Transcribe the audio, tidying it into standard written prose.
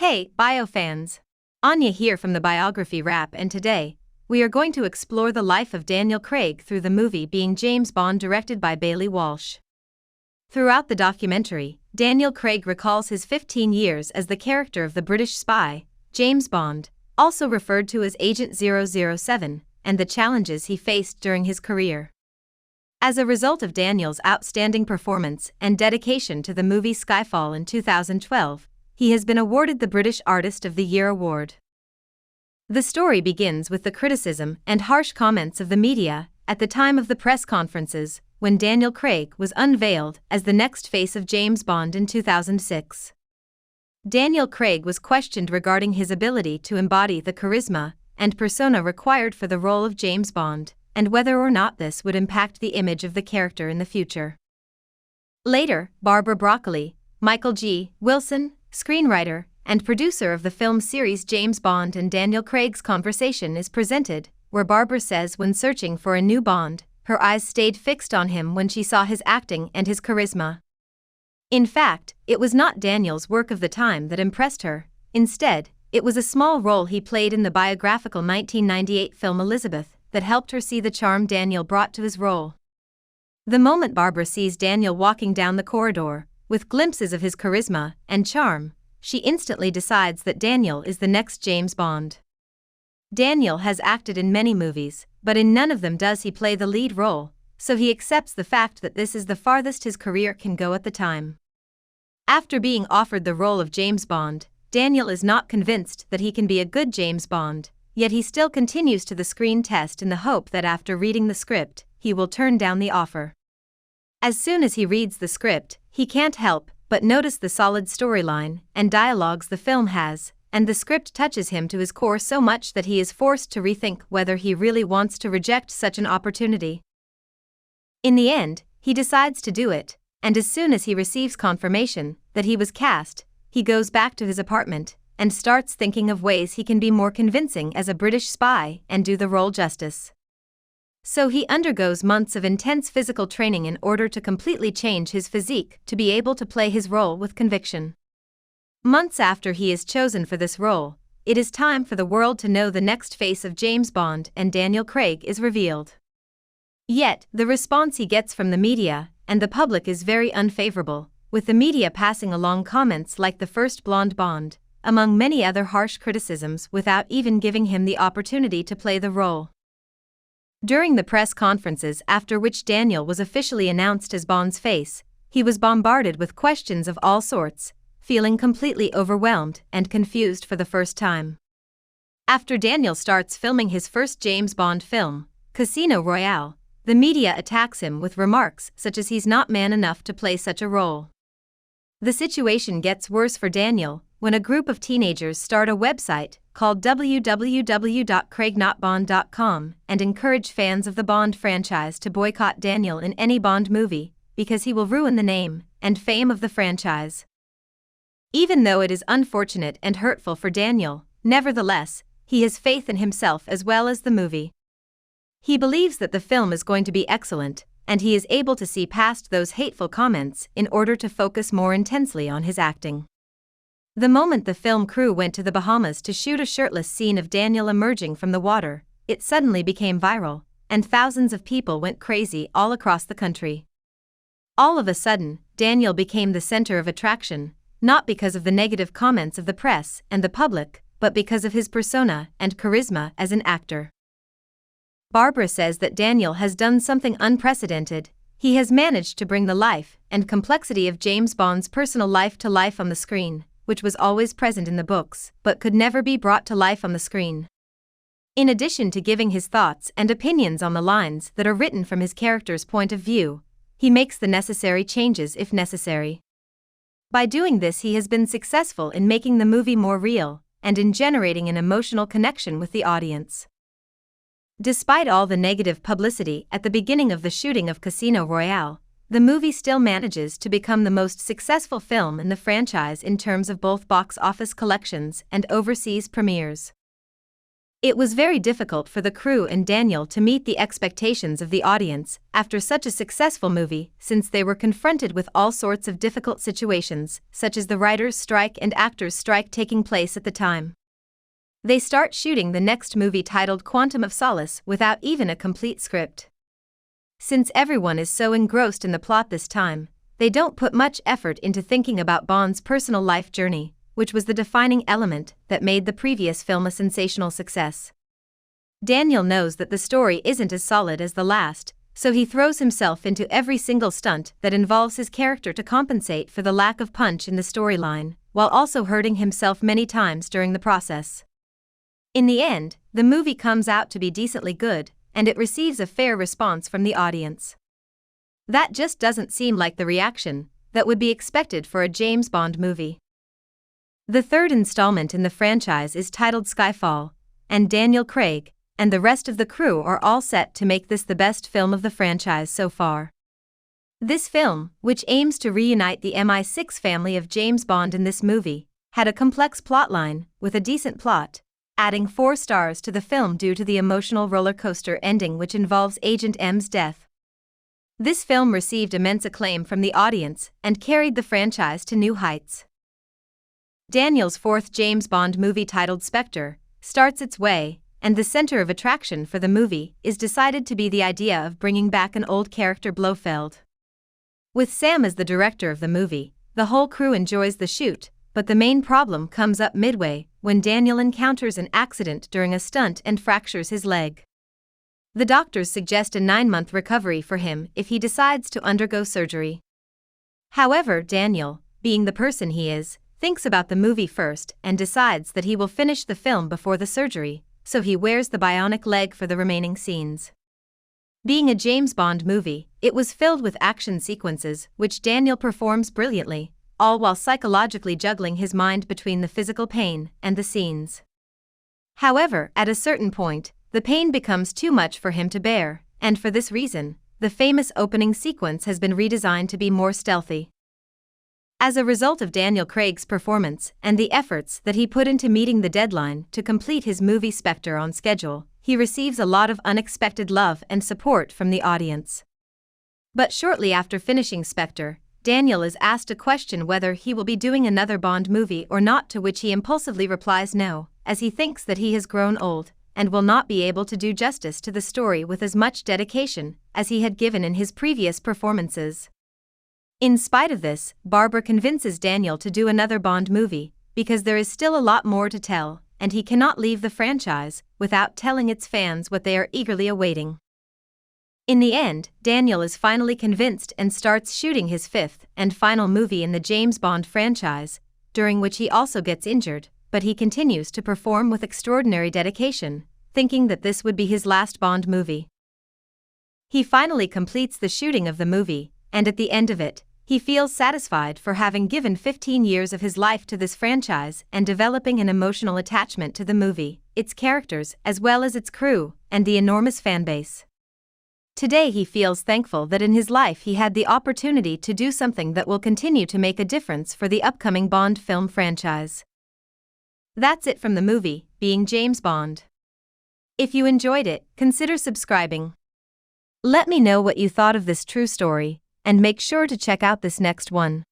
Hey, bio fans! Anya here from the Biography Wrap, and today, we are going to explore the life of Daniel Craig through the movie Being James Bond, directed by Baillie Walsh. Throughout the documentary, Daniel Craig recalls his 15 years as the character of the British spy, James Bond, also referred to as Agent 007, and the challenges he faced during his career. As a result of Daniel's outstanding performance and dedication to the movie Skyfall in 2012, he has been awarded the British Artist of the Year award. The story begins with the criticism and harsh comments of the media at the time of the press conferences when Daniel Craig was unveiled as the next face of James Bond in 2006. Daniel Craig was questioned regarding his ability to embody the charisma and persona required for the role of James Bond, and whether or not this would impact the image of the character in the future. Later, Barbaro Broccoli, Michael G. Wilson, screenwriter and producer of the film series James Bond and Daniel Craig's conversation is presented, where Barbara says when searching for a new Bond, her eyes stayed fixed on him when she saw his acting and his charisma. In fact, it was not Daniel's work of the time that impressed her. Instead, it was a small role he played in the biographical 1998 film Elizabeth that helped her see the charm Daniel brought to his role. The moment Barbara sees Daniel walking down the corridor, with glimpses of his charisma and charm, she instantly decides that Daniel is the next James Bond. Daniel has acted in many movies, but in none of them does he play the lead role, so he accepts the fact that this is the farthest his career can go at the time. After being offered the role of James Bond, Daniel is not convinced that he can be a good James Bond, yet he still continues to the screen test in the hope that after reading the script, he will turn down the offer. As soon as he reads the script, he can't help but notice the solid storyline and dialogues the film has, and the script touches him to his core so much that he is forced to rethink whether he really wants to reject such an opportunity. In the end, he decides to do it, and as soon as he receives confirmation that he was cast, he goes back to his apartment and starts thinking of ways he can be more convincing as a British spy and do the role justice. So he undergoes months of intense physical training in order to completely change his physique to be able to play his role with conviction. Months after he is chosen for this role, it is time for the world to know the next face of James Bond, and Daniel Craig is revealed. Yet, the response he gets from the media and the public is very unfavorable, with the media passing along comments like the first blonde Bond, among many other harsh criticisms, without even giving him the opportunity to play the role. During the press conferences after which Daniel was officially announced as Bond's face, he was bombarded with questions of all sorts, feeling completely overwhelmed and confused for the first time. After Daniel starts filming his first James Bond film, Casino Royale, the media attacks him with remarks such as he's not man enough to play such a role. The situation gets worse for Daniel when a group of teenagers start a website called www.craignotbond.com and encourage fans of the Bond franchise to boycott Daniel in any Bond movie, because he will ruin the name and fame of the franchise. Even though it is unfortunate and hurtful for Daniel, nevertheless, he has faith in himself as well as the movie. He believes that the film is going to be excellent, and he is able to see past those hateful comments in order to focus more intensely on his acting. The moment the film crew went to the Bahamas to shoot a shirtless scene of Daniel emerging from the water, it suddenly became viral, and thousands of people went crazy all across the country. All of a sudden, Daniel became the center of attraction, not because of the negative comments of the press and the public, but because of his persona and charisma as an actor. Barbara says that Daniel has done something unprecedented. He has managed to bring the life and complexity of James Bond's personal life to life on the screen, which was always present in the books, but could never be brought to life on the screen. In addition to giving his thoughts and opinions on the lines that are written from his character's point of view, he makes the necessary changes if necessary. By doing this, he has been successful in making the movie more real and in generating an emotional connection with the audience. Despite all the negative publicity at the beginning of the shooting of Casino Royale, the movie still manages to become the most successful film in the franchise in terms of both box office collections and overseas premieres. It was very difficult for the crew and Daniel to meet the expectations of the audience after such a successful movie, since they were confronted with all sorts of difficult situations, such as the writers' strike and actors' strike taking place at the time. They start shooting the next movie titled Quantum of Solace without even a complete script. Since everyone is so engrossed in the plot this time, they don't put much effort into thinking about Bond's personal life journey, which was the defining element that made the previous film a sensational success. Daniel knows that the story isn't as solid as the last, so he throws himself into every single stunt that involves his character to compensate for the lack of punch in the storyline, while also hurting himself many times during the process. In the end, the movie comes out to be decently good, and it receives a fair response from the audience. That just doesn't seem like the reaction that would be expected for a James Bond movie. The third installment in the franchise is titled Skyfall, and Daniel Craig and the rest of the crew are all set to make this the best film of the franchise so far. This film, which aims to reunite the MI6 family of James Bond in this movie, had a complex plotline with a decent plot, adding 4 stars to the film due to the emotional roller coaster ending which involves Agent M's death. This film received immense acclaim from the audience and carried the franchise to new heights. Daniel's fourth James Bond movie titled Spectre starts its way, and the center of attraction for the movie is decided to be the idea of bringing back an old character, Blofeld. With Sam as the director of the movie, the whole crew enjoys the shoot, but the main problem comes up midway when Daniel encounters an accident during a stunt and fractures his leg. The doctors suggest a 9-month recovery for him if he decides to undergo surgery. However, Daniel, being the person he is, thinks about the movie first and decides that he will finish the film before the surgery, so he wears the bionic leg for the remaining scenes. Being a James Bond movie, it was filled with action sequences which Daniel performs brilliantly, all while psychologically juggling his mind between the physical pain and the scenes. However, at a certain point, the pain becomes too much for him to bear, and for this reason, the famous opening sequence has been redesigned to be more stealthy. As a result of Daniel Craig's performance and the efforts that he put into meeting the deadline to complete his movie Spectre on schedule, he receives a lot of unexpected love and support from the audience. But shortly after finishing Spectre, Daniel is asked a question whether he will be doing another Bond movie or not, to which he impulsively replies no, as he thinks that he has grown old and will not be able to do justice to the story with as much dedication as he had given in his previous performances. In spite of this, Barbara convinces Daniel to do another Bond movie, because there is still a lot more to tell, and he cannot leave the franchise without telling its fans what they are eagerly awaiting. In the end, Daniel is finally convinced and starts shooting his 5th and final movie in the James Bond franchise, during which he also gets injured, but he continues to perform with extraordinary dedication, thinking that this would be his last Bond movie. He finally completes the shooting of the movie, and at the end of it, he feels satisfied for having given 15 years of his life to this franchise and developing an emotional attachment to the movie, its characters as well as its crew, and the enormous fanbase. Today he feels thankful that in his life he had the opportunity to do something that will continue to make a difference for the upcoming Bond film franchise. That's it from the movie, Being James Bond. If you enjoyed it, consider subscribing. Let me know what you thought of this true story, and make sure to check out this next one.